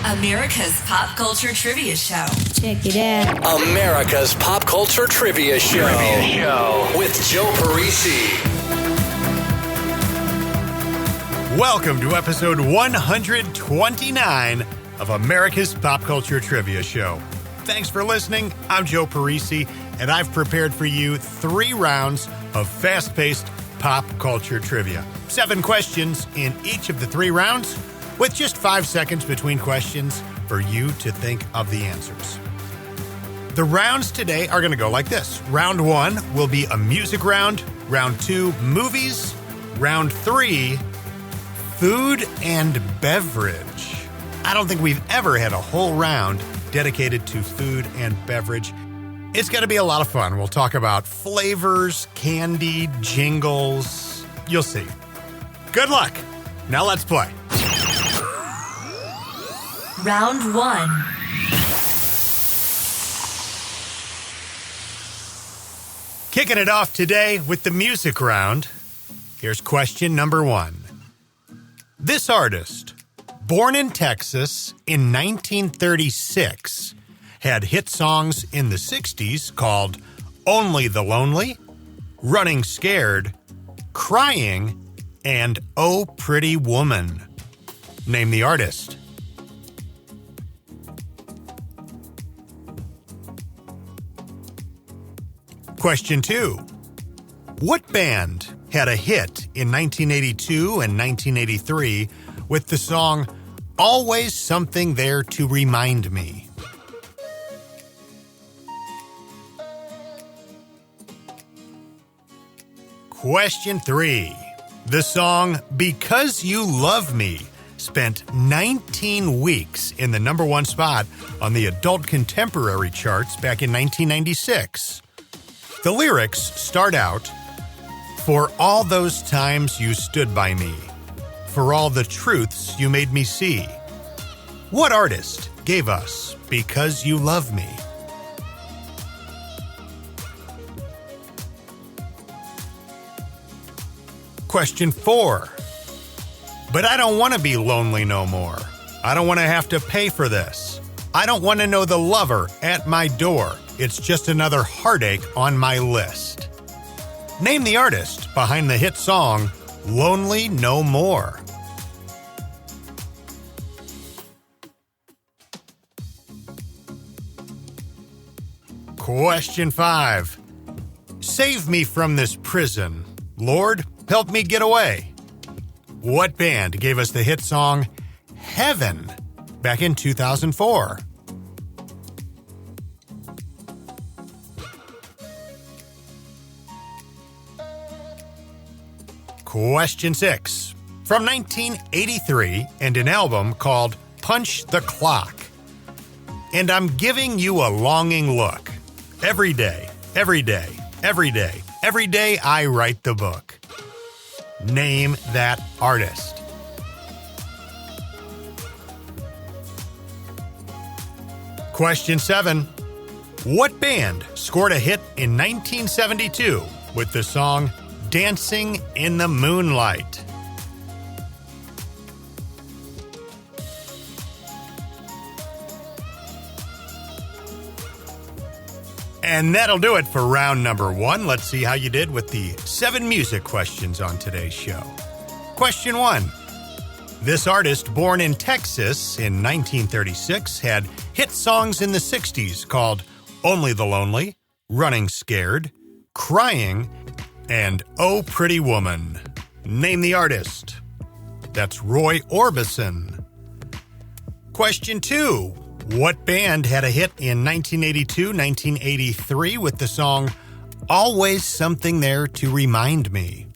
America's Pop Culture Trivia Show. Check it out. America's Pop Culture Trivia Show. With Joe Parisi. Welcome to episode 129 of America's Pop Culture Trivia Show. Thanks for listening. I'm Joe Parisi, and I've prepared for you 3 rounds of fast-paced pop culture trivia. 7 questions in each of the 3 rounds, with just 5 seconds between questions for you to think of the answers. The rounds today are going to go like this. Round 1 will be a music round. Round 2, movies. Round 3, food and beverage. I don't think we've ever had a whole round dedicated to food and beverage. It's going to be a lot of fun. We'll talk about flavors, candy, jingles. You'll see. Good luck. Now let's play. Round 1. Kicking it off today with the music round. Here's question number 1. This artist, born in Texas in 1936, had hit songs in the 60s called Only the Lonely, Running Scared, Crying, and Oh Pretty Woman. Name the artist. Question 2. What band had a hit in 1982 and 1983 with the song Always Something There to Remind Me? Question 3. The song Because You Love Me spent 19 weeks in the number 1 spot on the adult contemporary charts back in 1996. The lyrics start out, "For all those times you stood by me, for all the truths you made me see." What artist gave us Because You Love Me? Question 4. But I don't want to be lonely no more. I don't want to have to pay for this. I don't want to know the lover at my door. It's just another heartache on my list. Name the artist behind the hit song Lonely No More. Question 5. Save me from this prison. Lord, help me get away. What band gave us the hit song Heaven back in 2004? Question 6. From 1983 and an album called Punch the Clock. And I'm giving you a longing look. Every day, every day, every day, every day I write the book. Name that artist. Question 7. What band scored a hit in 1972 with the song Dancing in the Moonlight? And that'll do it for round number 1. Let's see how you did with the 7 music questions on today's show. Question 1. This artist, born in Texas in 1936, had hit songs in the 60s called Only the Lonely, Running Scared, Crying, and Oh Pretty Woman. Name the artist. That's Roy Orbison. Question 2. What band had a hit in 1982-1983 with the song Always Something There to Remind Me?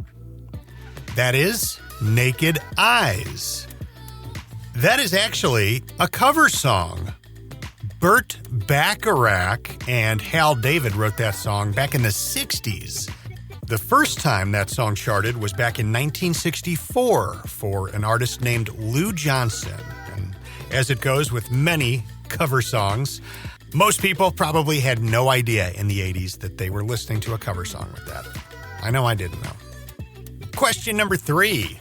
That is Naked Eyes. That is actually a cover song. Burt Bacharach and Hal David wrote that song back in the 60s. The first time that song charted was back in 1964 for an artist named Lou Johnson. And as it goes with many cover songs, most people probably had no idea in the 80s that they were listening to a cover song with that. I know I didn't know. Question number 3.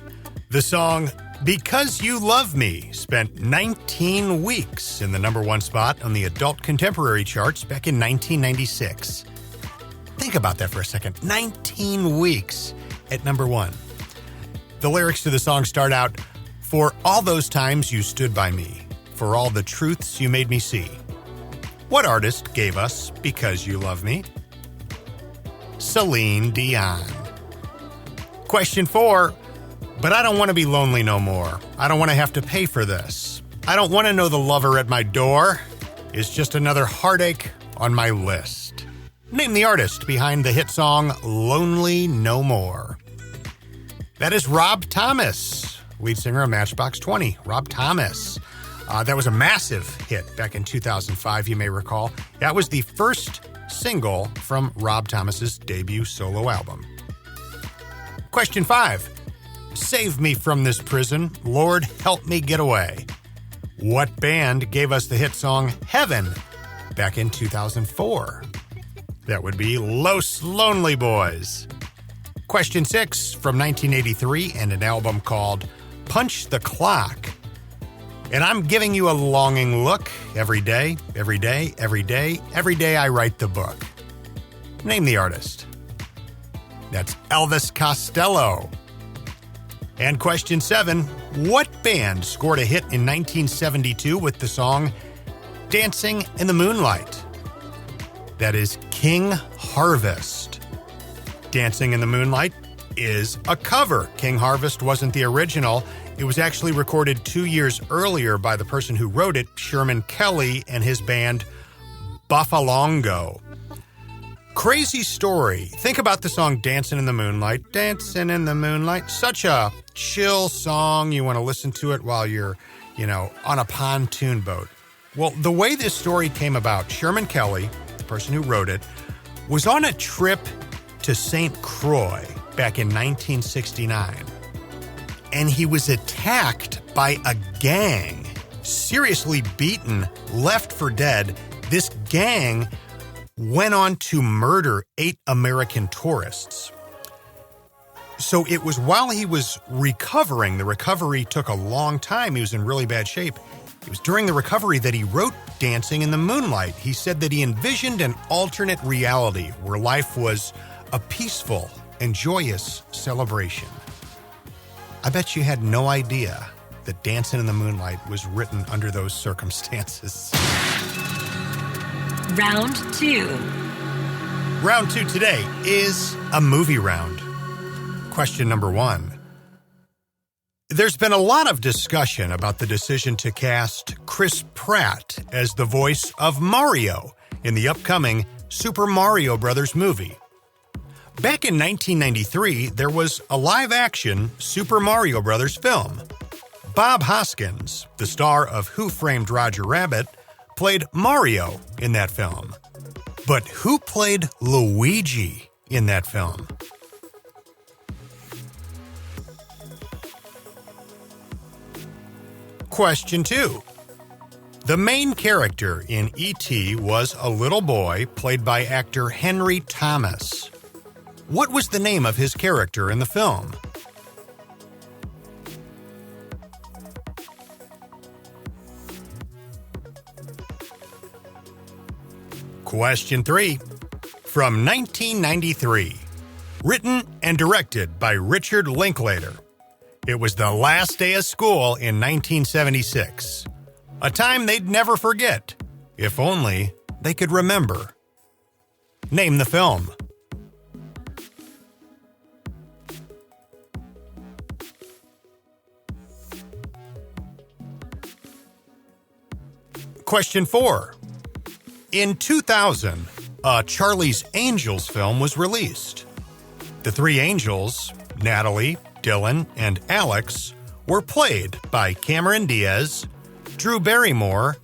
The song Because You Love Me spent 19 weeks in the number one spot on the adult contemporary charts back in 1996. Think about that for a second. 19 weeks at number one. The lyrics to the song start out, "For all those times you stood by me, for all the truths you made me see." What artist gave us Because You Love Me? Celine Dion. Question 4. But I don't want to be lonely no more. I don't want to have to pay for this. I don't want to know the lover at my door is just another heartache on my list. Name the artist behind the hit song Lonely No More. That is Rob Thomas, lead singer of Matchbox 20. Rob Thomas. That was a massive hit back in 2005, you may recall. That was the first single from Rob Thomas's debut solo album. Question 5. Save me from this prison, Lord, help me get away. What band gave us the hit song Heaven back in 2004? That would be Los Lonely Boys. Question 6, from 1983 and an album called Punch the Clock. And I'm giving you a longing look every day, every day, every day, every day I write the book. Name the artist. That's Elvis Costello. And question 7, what band scored a hit in 1972 with the song Dancing in the Moonlight? That is King Harvest. Dancing in the Moonlight is a cover. King Harvest wasn't the original. It was actually recorded 2 years earlier by the person who wrote it, Sherman Kelly, and his band Buffalongo. Crazy story. Think about the song Dancing in the Moonlight. Dancing in the Moonlight. Such a chill song. You want to listen to it while you're, on a pontoon boat. Well, the way this story came about, Sherman Kelly, the person who wrote it, was on a trip to St. Croix back in 1969. And he was attacked by a gang, seriously beaten, left for dead. This gang went on to murder 8 American tourists. So it was while he was recovering, the recovery took a long time, he was in really bad shape. It was during the recovery that he wrote Dancing in the Moonlight. He said that he envisioned an alternate reality where life was a peaceful and joyous celebration. I bet you had no idea that Dancing in the Moonlight was written under those circumstances. Round 2. Round 2 today is a movie round. Question number 1. There's been a lot of discussion about the decision to cast Chris Pratt as the voice of Mario in the upcoming Super Mario Bros. Movie. Back in 1993, there was a live-action Super Mario Bros. Film. Bob Hoskins, the star of Who Framed Roger Rabbit, played Mario in that film. But who played Luigi in that film? Question 2. The main character in E.T. was a little boy played by actor Henry Thomas. What was the name of his character in the film? Question 3. From 1993. Written and directed by Richard Linklater. It was the last day of school in 1976. A time they'd never forget, if only they could remember. Name the film. Question 4. In 2000, a Charlie's Angels film was released. The 3 angels, Natalie, Dylan, and Alex, were played by Cameron Diaz, Drew Barrymore,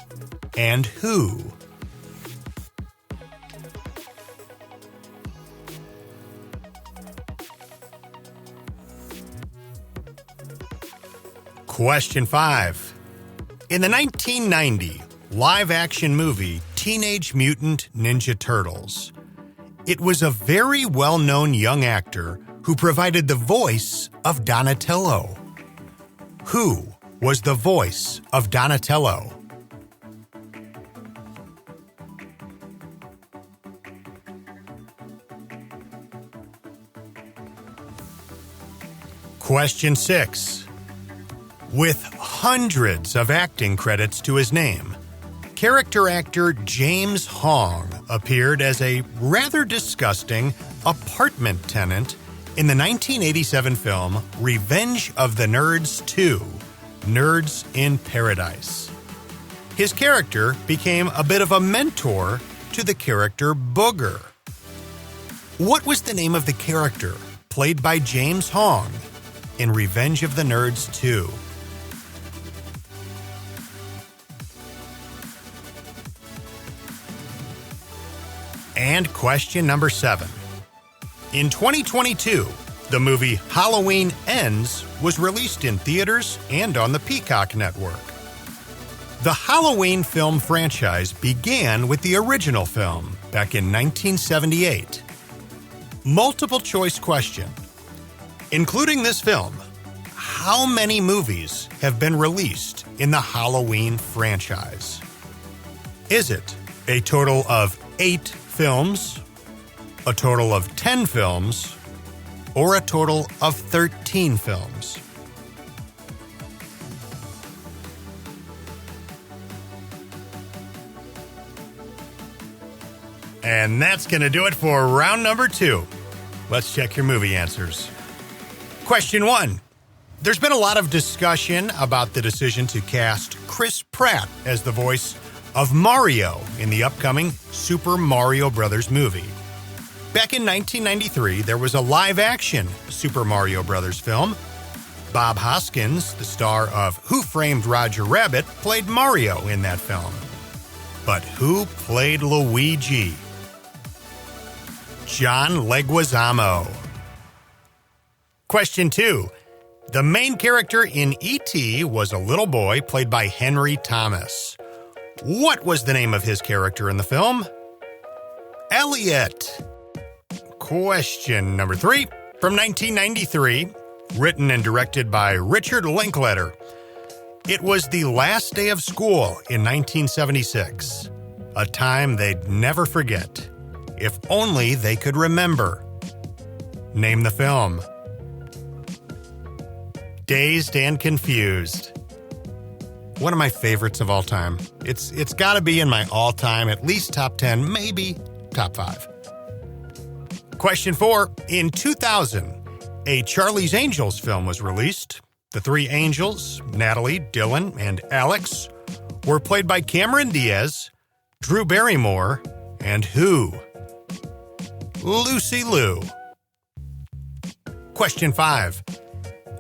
and who? Question 5. In the 1990 live-action movie Teenage Mutant Ninja Turtles, it was a very well-known young actor who provided the voice of Donatello. Who was the voice of Donatello? Question 6. With hundreds of acting credits to his name, character actor James Hong appeared as a rather disgusting apartment tenant in the 1987 film Revenge of the Nerds 2, Nerds in Paradise. His character became a bit of a mentor to the character Booger. What was the name of the character played by James Hong in Revenge of the Nerds 2? And question number 7. In 2022, the movie Halloween Ends was released in theaters and on the Peacock network. The Halloween film franchise began with the original film back in 1978. Multiple choice question. Including this film, how many movies have been released in the Halloween franchise? Is it a total of 8 films, a total of 10 films, or a total of 13 films? And that's going to do it for round number 2. Let's check your movie answers. Question 1. There's been a lot of discussion about the decision to cast Chris Pratt as the voice of Mario in the upcoming Super Mario Bros. Movie. Back in 1993, there was a live-action Super Mario Bros. Film. Bob Hoskins, the star of Who Framed Roger Rabbit, played Mario in that film. But who played Luigi? John Leguizamo. Question 2. The main character in E.T. was a little boy played by Henry Thomas. What was the name of his character in the film? Elliot. Question number 3. From 1993, written and directed by Richard Linklater. It was the last day of school in 1976. A time they'd never forget. If only they could remember. Name the film. Dazed and Confused. One of my favorites of all time. It's got to be in my all-time, at least top 10, maybe top 5. Question 4. In 2000, a Charlie's Angels film was released. The 3 angels, Natalie, Dylan, and Alex, were played by Cameron Diaz, Drew Barrymore, and who? Lucy Liu. Question 5.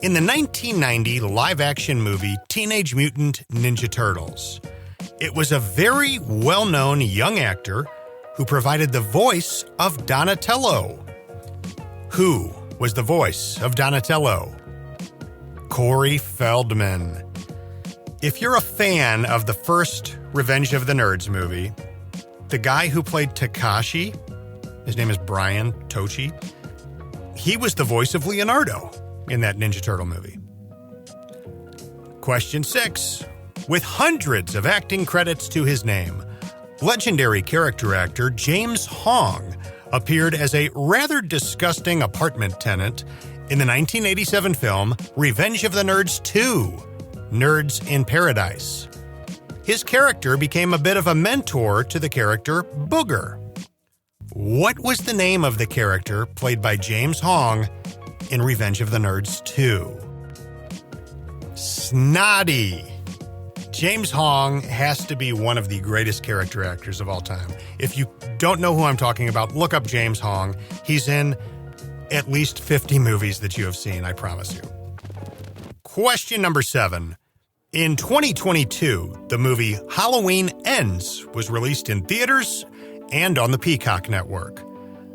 In the 1990 live-action movie Teenage Mutant Ninja Turtles, it was a very well-known young actor who provided the voice of Donatello. Who was the voice of Donatello? Corey Feldman. If you're a fan of the first Revenge of the Nerds movie, the guy who played Takashi, his name is Brian Tochi, he was the voice of Leonardo in that Ninja Turtle movie. Question 6. With hundreds of acting credits to his name, legendary character actor James Hong appeared as a rather disgusting apartment tenant in the 1987 film Revenge of the Nerds 2, Nerds in Paradise. His character became a bit of a mentor to the character Booger. What was the name of the character played by James Hong in Revenge of the Nerds 2? Snotty. James Hong has to be one of the greatest character actors of all time. If you don't know who I'm talking about, look up James Hong. He's in at least 50 movies that you have seen, I promise you. Question number 7. In 2022, the movie Halloween Ends was released in theaters and on the Peacock network.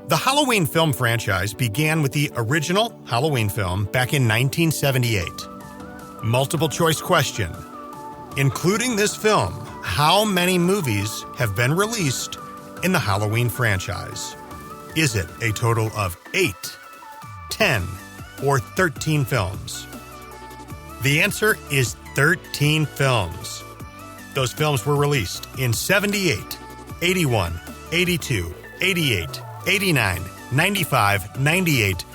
The Halloween film franchise began with the original Halloween film back in 1978. Multiple choice question. Including this film, how many movies have been released in the Halloween franchise? Is it a total of 8, 10, or 13 films? The answer is 13 films. Those films were released in 78, 81, 82, 88, 89, 95, 98,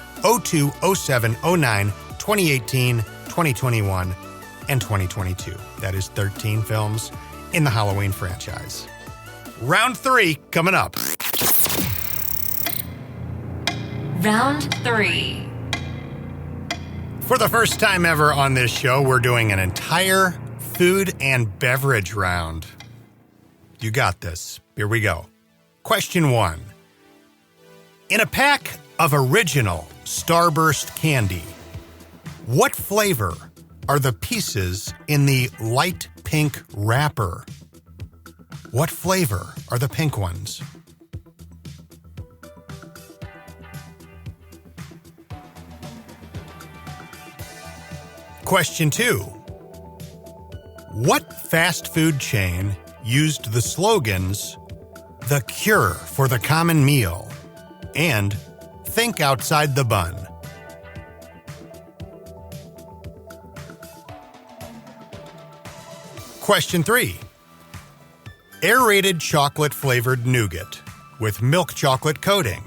02, 07, 09, 2018, 2021, and 2022. That is 13 films in the Halloween franchise. Round 3 coming up. Round 3. For the first time ever on this show, we're doing an entire food and beverage round. You got this. Here we go. Question 1. In a pack of original Starburst candy, what flavor are the pieces in the light pink wrapper? What flavor are the pink ones? Question 2. What fast food chain used the slogans, "The cure for the common meal," and "Think outside the bun"? Question 3. Aerated chocolate-flavored nougat with milk chocolate coating.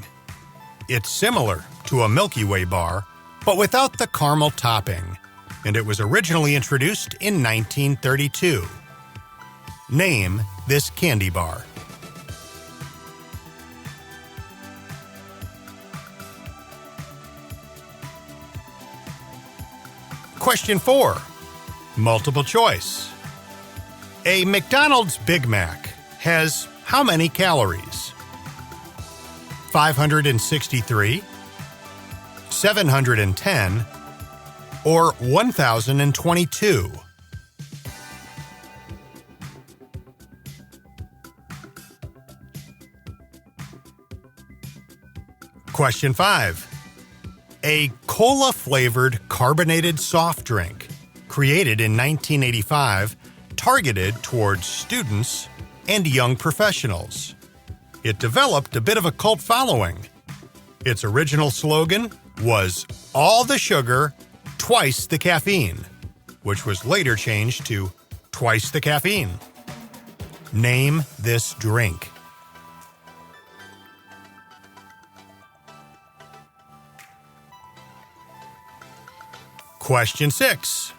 It's similar to a Milky Way bar, but without the caramel topping, and it was originally introduced in 1932. Name this candy bar. Question 4. Multiple choice. A McDonald's Big Mac has how many calories? 563, 710, or 1,022? Question 5. A cola-flavored carbonated soft drink created in 1985 targeted towards students and young professionals. It developed a bit of a cult following. Its original slogan was "All the sugar, twice the caffeine," which was later changed to "Twice the caffeine." Name this drink. Question 6.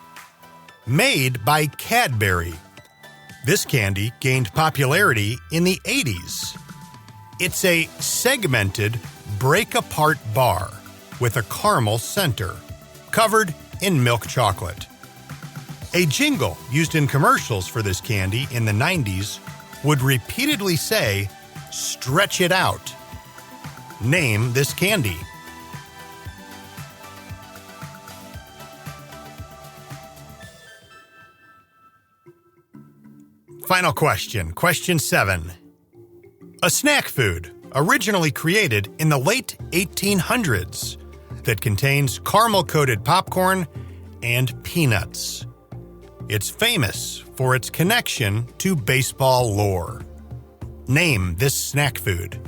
Made by Cadbury. This candy gained popularity in the 80s. It's a segmented, break-apart bar with a caramel center, covered in milk chocolate. A jingle used in commercials for this candy in the 90s would repeatedly say, "Stretch it out." Name this candy. Final question, question 7. A snack food originally created in the late 1800s that contains caramel-coated popcorn and peanuts. It's famous for its connection to baseball lore. Name this snack food.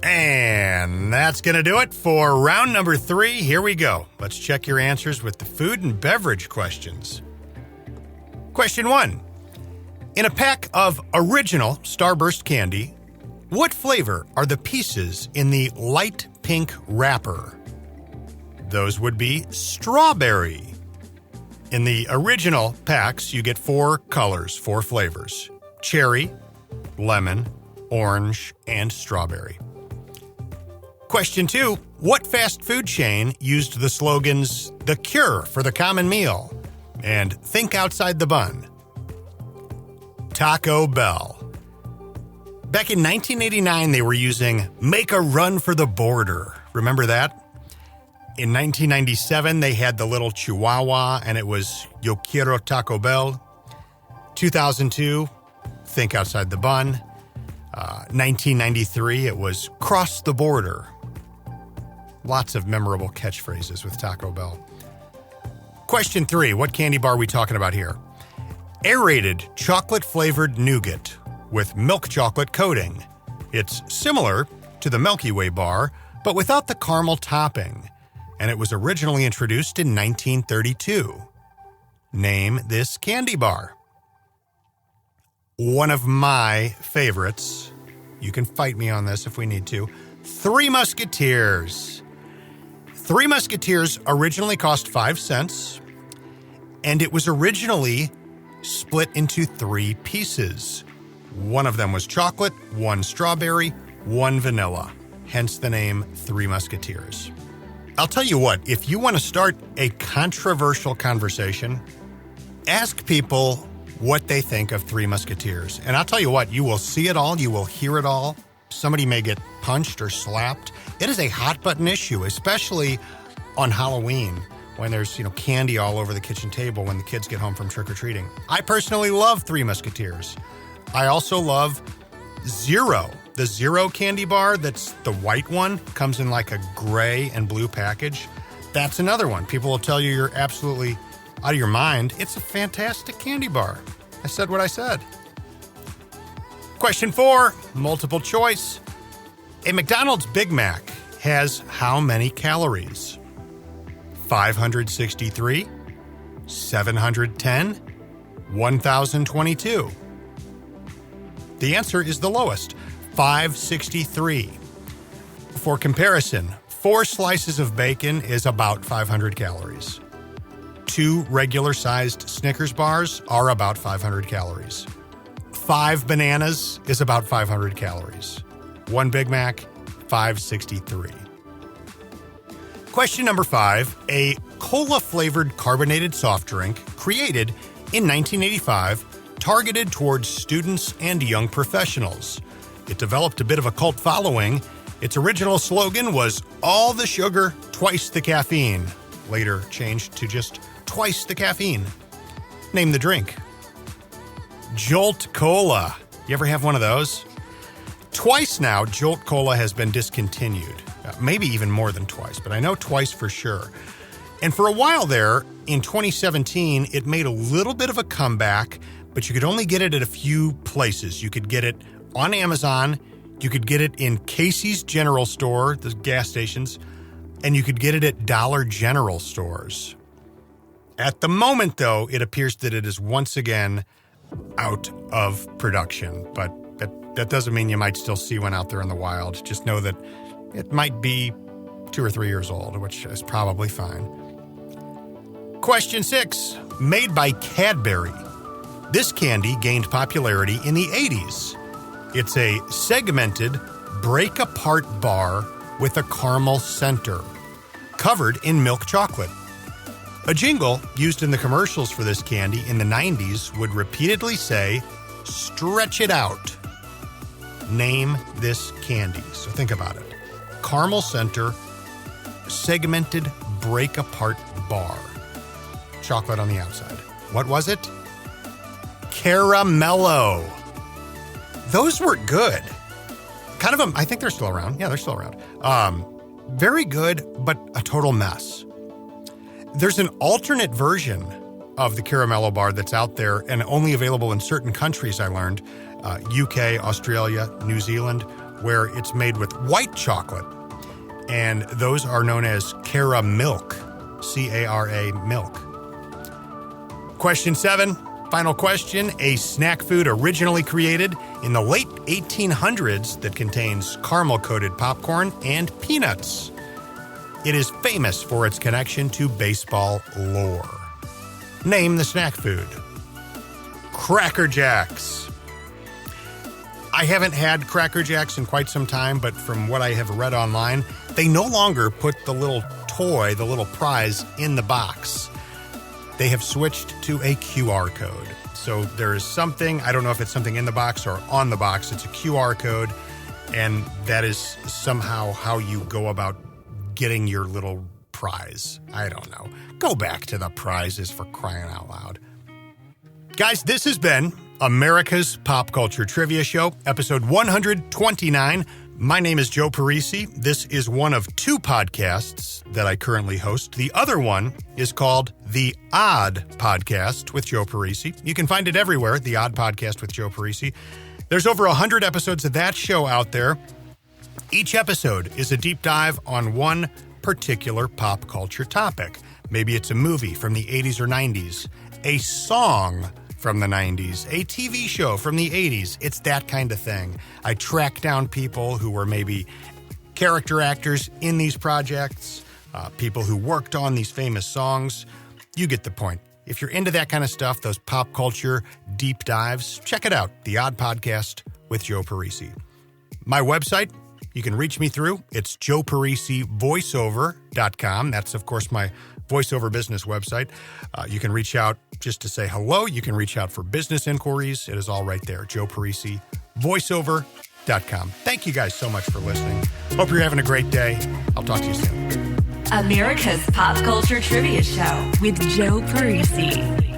And that's going to do it for round number 3. Here we go. Let's check your answers with the food and beverage questions. Question 1. In a pack of original Starburst candy, what flavor are the pieces in the light pink wrapper? Those would be strawberry. In the original packs, you get 4 colors, 4 flavors: cherry, lemon, orange, and strawberry. Question 2. What fast food chain used the slogans, "The cure for the common meal," and "Think outside the bun"? Taco Bell. Back in 1989, they were using "Make a Run for the Border." Remember that? In 1997, they had the little Chihuahua, and it was "Yo quiero Taco Bell." 2002, "Think outside the bun." 1993, it was "Cross the border." Lots of memorable catchphrases with Taco Bell. Question 3. What candy bar are we talking about here? Aerated chocolate-flavored nougat with milk chocolate coating. It's similar to the Milky Way bar, but without the caramel topping, and it was originally introduced in 1932. Name this candy bar. One of my favorites, you can fight me on this if we need to, Three Musketeers. Three Musketeers originally cost 5 cents, and it was originally split into 3 pieces. One of them was chocolate, one strawberry, one vanilla, hence the name Three Musketeers. I'll tell you what, if you want to start a controversial conversation, ask people what they think of Three Musketeers. And I'll tell you what, you will see it all, you will hear it all. Somebody may get punched or slapped. It is a hot button issue, especially on Halloween when there's, candy all over the kitchen table when the kids get home from trick-or-treating. I personally love Three Musketeers. I also love Zero. The Zero candy bar, that's the white one, comes in like a gray and blue package. That's another one. People will tell you you're absolutely out of your mind. It's a fantastic candy bar. I said what I said. Question 4, multiple choice. A McDonald's Big Mac has how many calories? 563, 710, 1,022. The answer is the lowest, 563. For comparison, 4 slices of bacon is about 500 calories. 2 regular-sized Snickers bars are about 500 calories. 5 bananas is about 500 calories. 1 Big Mac, 563. Question number 5. A cola-flavored carbonated soft drink created in 1985 targeted towards students and young professionals. It developed a bit of a cult following. Its original slogan was, "All the sugar, twice the caffeine." Later changed to just twice the caffeine. Name the drink. Jolt Cola. You ever have one of those? Twice now, Jolt Cola has been discontinued. Maybe even more than twice, but I know twice for sure. And for a while there, in 2017, it made a little bit of a comeback, but you could only get it at a few places. You could get it on Amazon, you could get it in Casey's General Store, the gas stations, and you could get it at Dollar General stores. At the moment, though, it appears that it is once again out of production, but that doesn't mean you might still see one out there in the wild. Just know that it might be 2 or 3 years old, which is probably fine. Question 6, made by Cadbury. This candy gained popularity in the 80s. It's a segmented, break-apart bar with a caramel center, covered in milk chocolate. A jingle used in the commercials for this candy in the 90s would repeatedly say, "Stretch it out." Name this candy. So think about it. Caramel center, segmented, break-apart bar. Chocolate on the outside. What was it? Caramello. Those were good. Kind of I think they're still around. Yeah, they're still around. Very good, but a total mess. There's an alternate version of the Caramello bar that's out there and only available in certain countries, I learned. UK, Australia, New Zealand, where it's made with white chocolate. And those are known as Caramilk. C-A-R-A milk. Question 7, final question. A snack food originally created in the late 1800s that contains caramel-coated popcorn and peanuts. It is famous for its connection to baseball lore. Name the snack food. Cracker Jacks. I haven't had Cracker Jacks in quite some time, but from what I have read online, they no longer put the little toy, the little prize, in the box. They have switched to a QR code. So there is something, I don't know if it's something in the box or on the box, it's a QR code, and that is somehow how you go about getting your little prize. I don't know. Go back to the prizes, for crying out loud. Guys, this has been America's Pop Culture Trivia Show, episode 129. My name is Joe Parisi. This is one of 2 podcasts that I currently host. The other one is called The Odd Podcast with Joe Parisi. You can find it everywhere, The Odd Podcast with Joe Parisi. There's over 100 episodes of that show out there. Each episode is a deep dive on one particular pop culture topic. Maybe it's a movie from the 80s or 90s, a song from the 90s, a TV show from the 80s. It's that kind of thing. I track down people who were maybe character actors in these projects, people who worked on these famous songs. You get the point. If you're into that kind of stuff, those pop culture deep dives, check it out, The Odd Podcast with Joe Parisi. My website, you can reach me through. It's joeparisivoiceover.com. That's, of course, my voiceover business website. You can reach out just to say hello. You can reach out for business inquiries. It is all right there, joeparisivoiceover.com. Thank you guys so much for listening. Hope you're having a great day. I'll talk to you soon. America's Pop Culture Trivia Show with Joe Parisi.